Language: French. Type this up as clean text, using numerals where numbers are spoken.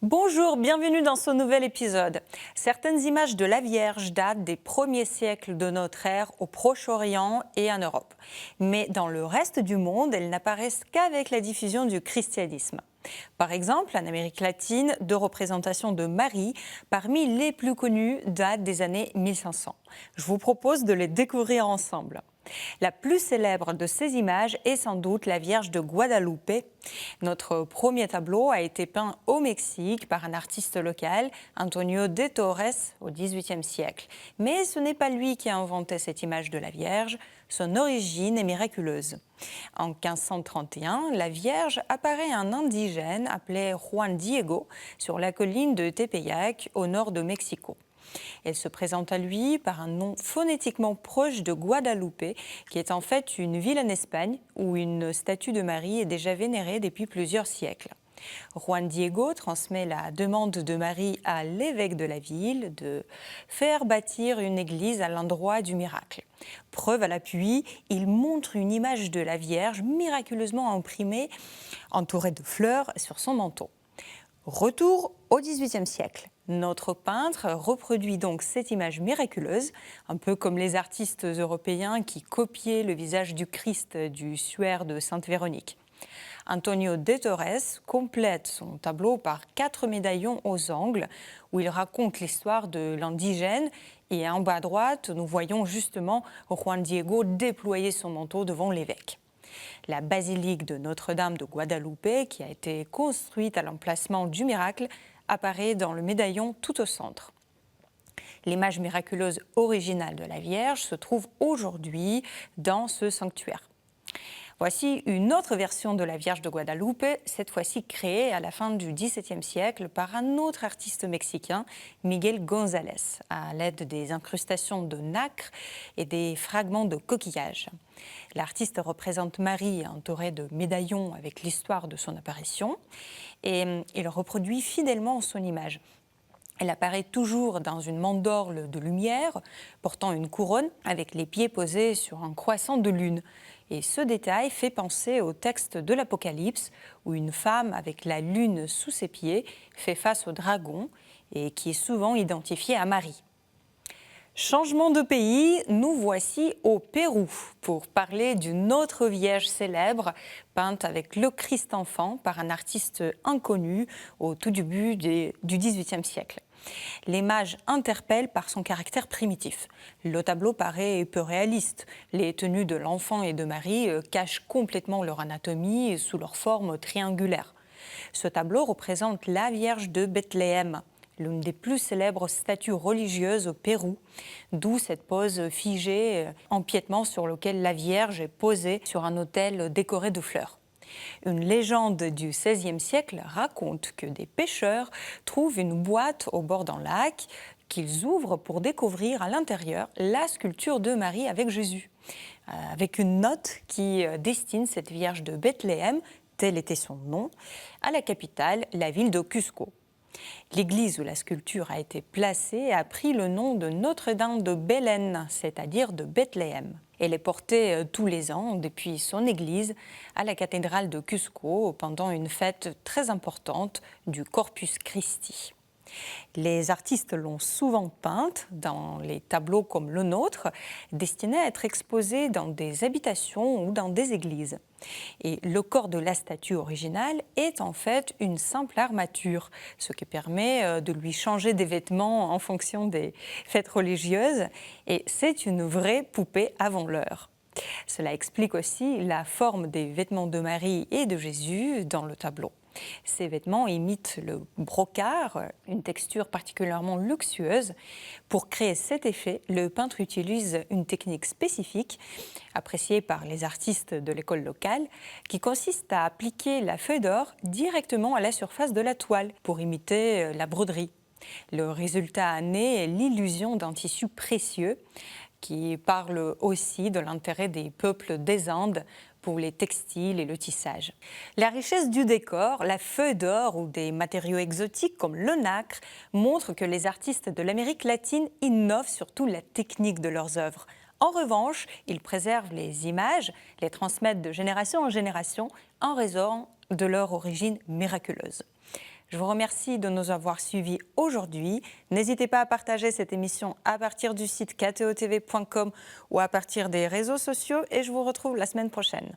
Bonjour, bienvenue dans ce nouvel épisode. Certaines images de la Vierge datent des premiers siècles de notre ère au Proche-Orient et en Europe. Mais dans le reste du monde, elles n'apparaissent qu'avec la diffusion du christianisme. Par exemple, en Amérique latine, deux représentations de Marie, parmi les plus connues, datent des années 1500. Je vous propose de les découvrir ensemble. La plus célèbre de ces images est sans doute la Vierge de Guadalupe. Notre premier tableau a été peint au Mexique par un artiste local, Antonio de Torres, au XVIIIe siècle. Mais ce n'est pas lui qui a inventé cette image de la Vierge. Son origine est miraculeuse. En 1531, la Vierge apparaît à un indigène appelé Juan Diego sur la colline de Tepeyac, au nord de Mexico. Elle se présente à lui par un nom phonétiquement proche de Guadalupe, qui est en fait une ville en Espagne où une statue de Marie est déjà vénérée depuis plusieurs siècles. Juan Diego transmet la demande de Marie à l'évêque de la ville de faire bâtir une église à l'endroit du miracle. Preuve à l'appui, il montre une image de la Vierge miraculeusement imprimée, entourée de fleurs, sur son manteau. Retour au XVIIIe siècle. Notre peintre reproduit donc cette image miraculeuse, un peu comme les artistes européens qui copiaient le visage du Christ du suaire de Sainte Véronique. Antonio de Torres complète son tableau par 4 médaillons aux angles où il raconte l'histoire de l'indigène, et en bas à droite, nous voyons justement Juan Diego déployer son manteau devant l'évêque. La basilique de Notre-Dame de Guadalupe, qui a été construite à l'emplacement du miracle, apparaît dans le médaillon tout au centre. L'image miraculeuse originale de la Vierge se trouve aujourd'hui dans ce sanctuaire. Voici une autre version de la Vierge de Guadalupe, cette fois-ci créée à la fin du XVIIe siècle par un autre artiste mexicain, Miguel González, à l'aide des incrustations de nacre et des fragments de coquillages. L'artiste représente Marie entourée de médaillons avec l'histoire de son apparition, et il reproduit fidèlement son image. Elle apparaît toujours dans une mandorle de lumière, portant une couronne avec les pieds posés sur un croissant de lune. Et ce détail fait penser au texte de l'Apocalypse, où une femme avec la lune sous ses pieds fait face au dragon et qui est souvent identifiée à Marie. Changement de pays, nous voici au Pérou pour parler d'une autre Vierge célèbre peinte avec le Christ enfant par un artiste inconnu au tout début du XVIIIe siècle. L'image interpelle par son caractère primitif. Le tableau paraît peu réaliste. Les tenues de l'enfant et de Marie cachent complètement leur anatomie sous leur forme triangulaire. Ce tableau représente la Vierge de Bethléem, l'une des plus célèbres statues religieuses au Pérou, d'où cette pose figée, empiètement sur lequel la Vierge est posée sur un autel décoré de fleurs. Une légende du XVIe siècle raconte que des pêcheurs trouvent une boîte au bord d'un lac qu'ils ouvrent pour découvrir à l'intérieur la sculpture de Marie avec Jésus, avec une note qui destine cette Vierge de Bethléem, tel était son nom, à la capitale, la ville de Cusco. L'église où la sculpture a été placée a pris le nom de Notre-Dame de Belén, c'est-à-dire de Bethléem. Elle est portée tous les ans depuis son église à la cathédrale de Cusco pendant une fête très importante du Corpus Christi. Les artistes l'ont souvent peinte dans les tableaux comme le nôtre, destinés à être exposés dans des habitations ou dans des églises. Et le corps de la statue originale est en fait une simple armature, ce qui permet de lui changer des vêtements en fonction des fêtes religieuses. Et c'est une vraie poupée avant l'heure. Cela explique aussi la forme des vêtements de Marie et de Jésus dans le tableau. Ces vêtements imitent le brocart, une texture particulièrement luxueuse. Pour créer cet effet, le peintre utilise une technique spécifique, appréciée par les artistes de l'école locale, qui consiste à appliquer la feuille d'or directement à la surface de la toile pour imiter la broderie. Le résultat né est l'illusion d'un tissu précieux qui parle aussi de l'intérêt des peuples des Indes pour les textiles et le tissage. La richesse du décor, la feuille d'or ou des matériaux exotiques comme le nacre montrent que les artistes de l'Amérique latine innovent surtout la technique de leurs œuvres. En revanche, ils préservent les images, les transmettent de génération en génération en raison de leur origine miraculeuse. Je vous remercie de nous avoir suivis aujourd'hui. N'hésitez pas à partager cette émission à partir du site ktotv.com ou à partir des réseaux sociaux et je vous retrouve la semaine prochaine.